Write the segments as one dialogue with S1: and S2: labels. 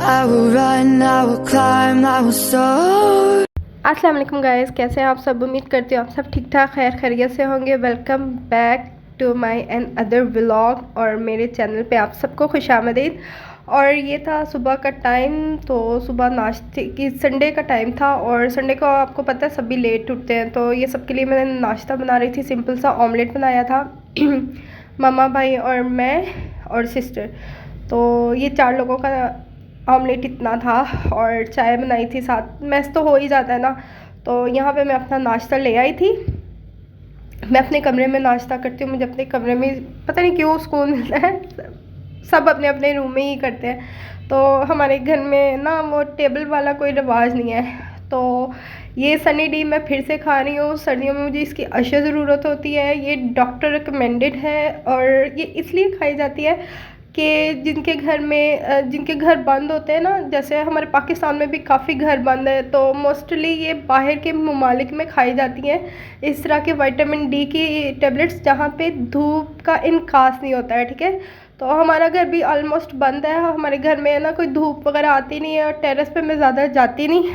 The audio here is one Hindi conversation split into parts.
S1: I will run, I will climb, I will soar.
S2: अस्सलाम वालेकुम गाइस, कैसे हैं आप सब। उम्मीद करती हूँ आप सब ठीक ठाक खैर खैरियत से होंगे। Welcome back to my another vlog और मेरे चैनल पे आप सबको खुशामदीद। और ये था सुबह का टाइम, तो सुबह नाश्ते की संडे का टाइम था और संडे को आपको पता है सभी लेट उठते हैं, तो ये सब के लिए मैंने नाश्ता बना रही थी। सिंपल सा ऑमलेट बनाया था मम्मा भाई और मैं और सिस्टर, तो ये 4 लोगों का ऑमलेट इतना था और चाय बनाई थी साथ। मैस तो हो ही जाता है ना, तो यहाँ पे मैं अपना नाश्ता ले आई थी। मैं अपने कमरे में नाश्ता करती हूँ, मुझे अपने कमरे में पता नहीं क्यों सुकून मिलता है। सब अपने अपने रूम में ही करते हैं, तो हमारे घर में ना वो टेबल वाला कोई रिवाज नहीं है। तो ये सनी डी मैं फिर से खा रही हूँ। सर्दियों में मुझे इसकी अशद ज़रूरत होती है। ये डॉक्टर रिकमेंडेड है और ये इसलिए खाई जाती है कि जिनके घर बंद होते हैं ना, जैसे हमारे पाकिस्तान में भी काफ़ी घर बंद है, तो मोस्टली ये बाहर के ममालिक में खाई जाती हैं इस तरह के विटामिन डी की टेबलेट्स, जहाँ पे धूप का इनकास नहीं होता है। ठीक है, तो हमारा घर भी ऑलमोस्ट बंद है। हमारे घर में ना कोई धूप वगैरह आती नहीं है और टेरेस पे मैं ज़्यादा जाती नहीं,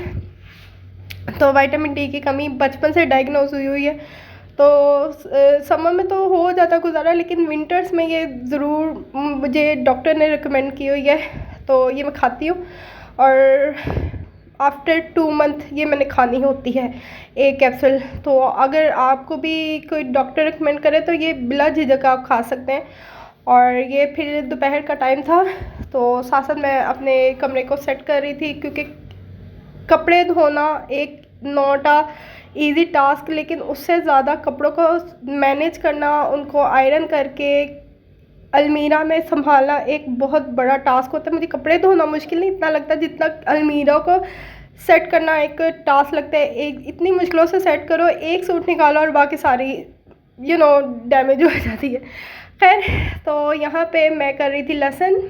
S2: तो विटामिन डी की कमी बचपन से डायग्नोज हुई है। तो समर में तो हो जाता गुजारा, लेकिन विंटर्स में ये ज़रूर मुझे डॉक्टर ने रिकमेंड की हुई है, तो ये मैं खाती हूँ। और आफ्टर 2 मंथ ये मैंने खानी होती है एक कैप्सूल। तो अगर आपको भी कोई डॉक्टर रिकमेंड करे तो ये बिला झिझक आप खा सकते हैं। और ये फिर दोपहर का टाइम था, तो साथ साथ मैं अपने कमरे को सेट कर रही थी, क्योंकि कपड़े धोना एक नॉट ईज़ी टास्क, लेकिन उससे ज़्यादा कपड़ों को मैनेज करना, उनको आयरन करके अलमीरा में संभालना एक बहुत बड़ा टास्क होता है। मुझे कपड़े धोना मुश्किल नहीं इतना लगता जितना अलमीरा को सेट करना एक टास्क लगता है। एक इतनी मुश्किलों से सेट करो, एक सूट निकालो और बाकी सारी डैमेज हो जाती है। खैर, तो यहाँ पे मैं कर रही थी लहसुन।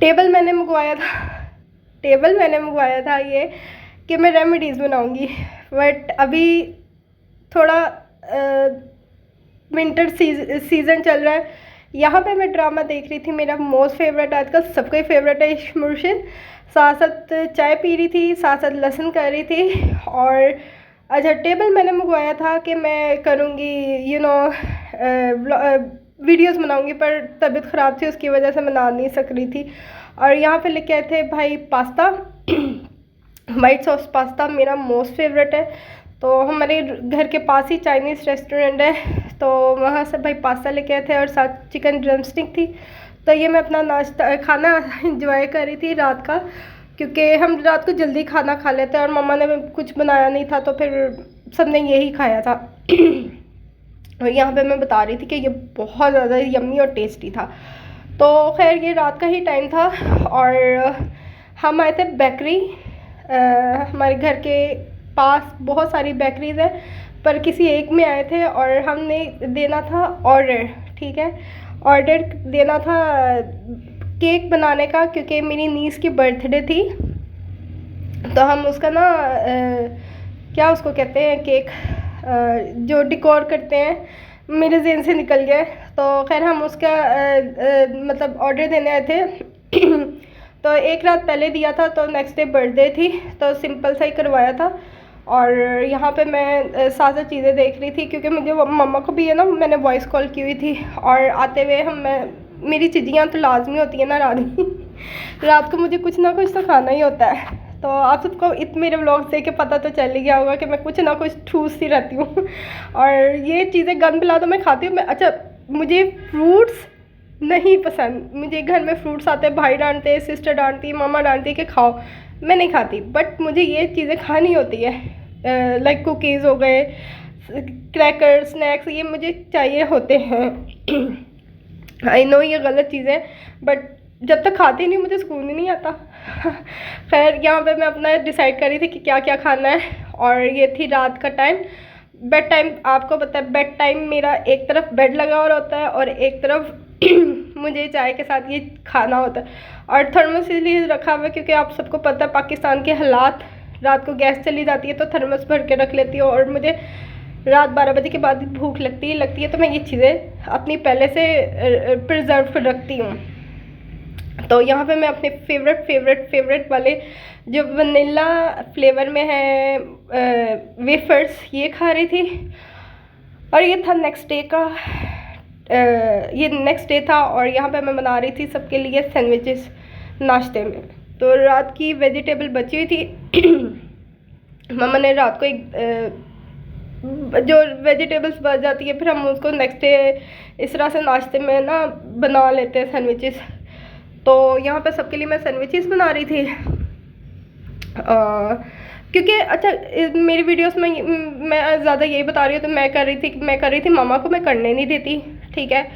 S2: टेबल मैंने मंगवाया था ये कि मैं रेमेडीज़ बनाऊंगी, बट अभी थोड़ा विंटर सीज़न चल रहा है। यहाँ पे मैं ड्रामा देख रही थी, मेरा मोस्ट फेवरेट आजकल सबका ही फेवरेट है इश्क मुर्शिद। साथ साथ चाय पी रही थी, साथ साथ लहसुन कर रही थी। और अच्छा, टेबल मैंने मंगवाया था कि मैं करूँगी वीडियोस बनाऊँगी, पर तबीयत ख़राब थी उसकी वजह से मैं बना नहीं सक रही थी। और यहाँ पे लेके आए थे भाई पास्ता वाइट सॉस पास्ता, मेरा मोस्ट फेवरेट है। तो हमारे घर के पास ही चाइनीज़ रेस्टोरेंट है, तो वहाँ से भाई पास्ता लेके आए थे और साथ चिकन ड्रमस्टिक थी। तो ये मैं अपना खाना इंजॉय कर रही थी रात का, क्योंकि हम रात को जल्दी खाना खा लेते हैं और मम्मा ने कुछ बनाया नहीं था, तो फिर सब ने यही खाया था। और यहाँ पे मैं बता रही थी कि ये बहुत ज़्यादा यम्मी और टेस्टी था। तो खैर, ये रात का ही टाइम था और हम आए थे बेकरी। हमारे घर के पास बहुत सारी बेकरीज़ हैं, पर किसी एक में आए थे और हमने देना था ऑर्डर। ठीक है, ऑर्डर देना था केक बनाने का, क्योंकि मेरी नीस की बर्थडे थी, तो हम उसका ना क्या उसको कहते हैं, केक जो डेकोर करते हैं, मेरे ज़हन से निकल गया। तो खैर, हम उसका मतलब ऑर्डर देने आए थे। तो एक रात पहले दिया था, तो नेक्स्ट डे बर्थडे थी, तो सिंपल सा ही करवाया था। और यहाँ पे मैं सारी चीज़ें देख रही थी, क्योंकि मुझे मम्मा को भी है ना, मैंने वॉइस कॉल की हुई थी। और आते हुए मेरी चीज़ियाँ तो लाजमी होती है ना रात को मुझे कुछ ना कुछ तो खाना ही होता है। तो आप सबको मेरे व्लॉग देख के पता तो चल ही गया होगा कि मैं कुछ ना कुछ ठूसती रहती हूँ। और ये चीज़ें गन पिला तो मैं खाती हूँ। अच्छा, मुझे फ्रूट्स नहीं पसंद। मुझे घर में फ्रूट्स आते हैं, भाई डांटते हैं, सिस्टर डांटती है, मामा डांटती है कि खाओ, मैं नहीं खाती। बट मुझे ये चीज़ें खानी होती है, लाइक कुकीज़ हो गए, क्रैकर, स्नैक्स, ये मुझे चाहिए होते हैं। आई नो ये गलत चीज़ें, बट जब तक खाती नहीं मुझे सुकून ही नहीं आता। खैर, यहाँ पे मैं अपना डिसाइड कर रही थी कि क्या क्या खाना है। और ये थी रात का टाइम, बेड टाइम। आपको पता है बेड टाइम मेरा एक तरफ बेड लगा और होता है और एक तरफ मुझे चाय के साथ ये खाना होता है। और थर्मस इसलिए रखा हुआ है क्योंकि आप सबको पता है पाकिस्तान के हालात, रात को गैस चली जाती है तो थर्मस भर के रख लेती हूँ। और मुझे रात 12 बजे के बाद भूख लगती है, तो मैं ये चीज़ें अपनी पहले से प्रिजर्व रखती हूँ। तो यहाँ पे मैं अपने फेवरेट वाले जो वनीला फ्लेवर में है वेफर्स ये खा रही थी। और ये था नेक्स्ट डे का ये नेक्स्ट डे था। और यहाँ पे मैं बना रही थी सबके लिए सैंडविचेस नाश्ते में। तो रात की वेजिटेबल बची हुई थी मम्मा ने रात को एक जो वेजिटेबल्स बच जाती है फिर हम उसको नेक्स्ट डे इस तरह से नाश्ते में ना बना लेते हैं सैंडविचेस। तो यहाँ पे सबके लिए मैं सैंडविचेस बना रही थी क्योंकि अच्छा मेरी वीडियोस में मैं ज़्यादा यही बता रही हूँ। तो मैं कर रही थी मम्मा को मैं करने नहीं देती, ठीक है।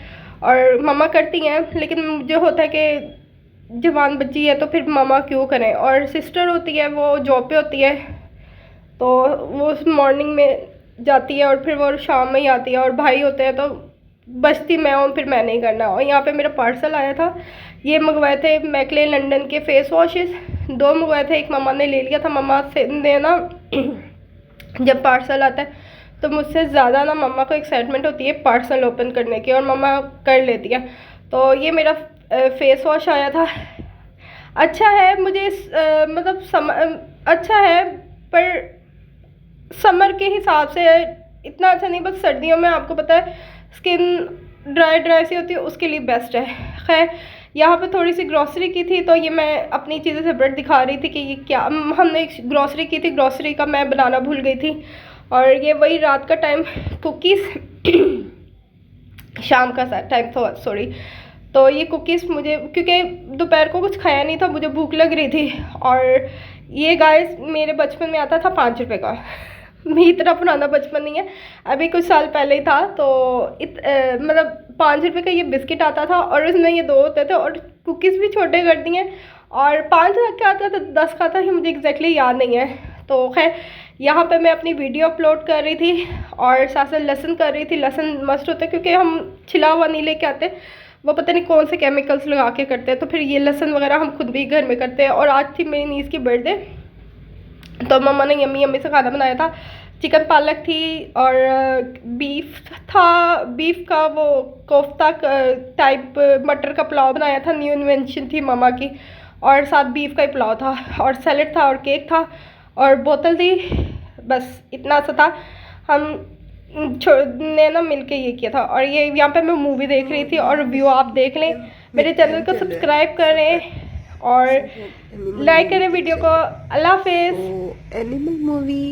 S2: और मम्मा करती हैं लेकिन जो होता है कि जवान बच्ची है तो फिर मम्मा क्यों करें। और सिस्टर होती है वो जॉब पे होती है तो वो मॉर्निंग में जाती है और फिर वो शाम में ही आती है। और भाई होते हैं तो बचती मैं हूँ, फिर मैं नहीं करना। और यहाँ पे मेरा पार्सल आया था, ये मंगवाए थे मैकले लंदन के फेस वॉशेस 2 मंगवाए थे। एक मम्मा ने ले लिया था, मम्मा से ने ना जब पार्सल आता है तो मुझसे ज़्यादा ना मम्मा को एक्साइटमेंट होती है पार्सल ओपन करने की और मम्मा कर लेती है। तो ये मेरा फेस वॉश आया था, अच्छा है मुझे मतलब अच्छा है पर समर के हिसाब से इतना अच्छा नहीं, बस सर्दियों में आपको पता है स्किन ड्राई सी होती है उसके लिए बेस्ट है। खैर यहाँ पे थोड़ी सी ग्रॉसरी की थी तो ये मैं अपनी चीज़ें सेपरेट दिखा रही थी कि ये क्या हमने ग्रॉसरी की थी। ग्रॉसरी का मैं बनाना भूल गई थी। और ये वही रात का टाइम कुकीज़ शाम का टाइम था सॉरी। तो ये कुकीज़ मुझे क्योंकि दोपहर को कुछ खाया नहीं था, मुझे भूख लग रही थी। और ये गाइस मेरे बचपन में आता था 5 रुपये का भी इतना पुराना बचपन नहीं है, अभी कुछ साल पहले ही था। तो मतलब 5 रुपये का ये बिस्किट आता था और उसमें ये 2 होते थे और कुकीज़ भी छोटे कर दिए। और 5 का आता था 10 का था ही मुझे एग्जैक्टली याद नहीं है। तो खैर यहाँ पे मैं अपनी वीडियो अपलोड कर रही थी और साथ साथ लहसुन कर रही थी। लहसुन मस्ट होता है क्योंकि हम छिला हुआ नहीं लेके आते, वो पता नहीं कौन से केमिकल्स लगा के करते हैं। तो फिर ये लहसुन वगैरह हम खुद भी घर में करते हैं। और आज थी मेरी नीस की बर्थडे तो मम्मा ने यम्मी से खाना बनाया था। चिकन पालक थी और बीफ था, बीफ का वो कोफ्ता टाइप मटर का पुलाव बनाया था, न्यू इन्वेंशन थी मम्मा की। और साथ बीफ का ही पुलाव था और सैलेड था और केक था और बोतल थी, बस इतना सा था। हम ने ना मिलके ये किया था। और ये यहाँ पे मैं मूवी देख रही थी और रिव्यू आप देख लें। मेरे चैनल को सब्सक्राइब करें और लाइक करें वीडियो को। अल्लाह हाफिज़।
S3: Animal movie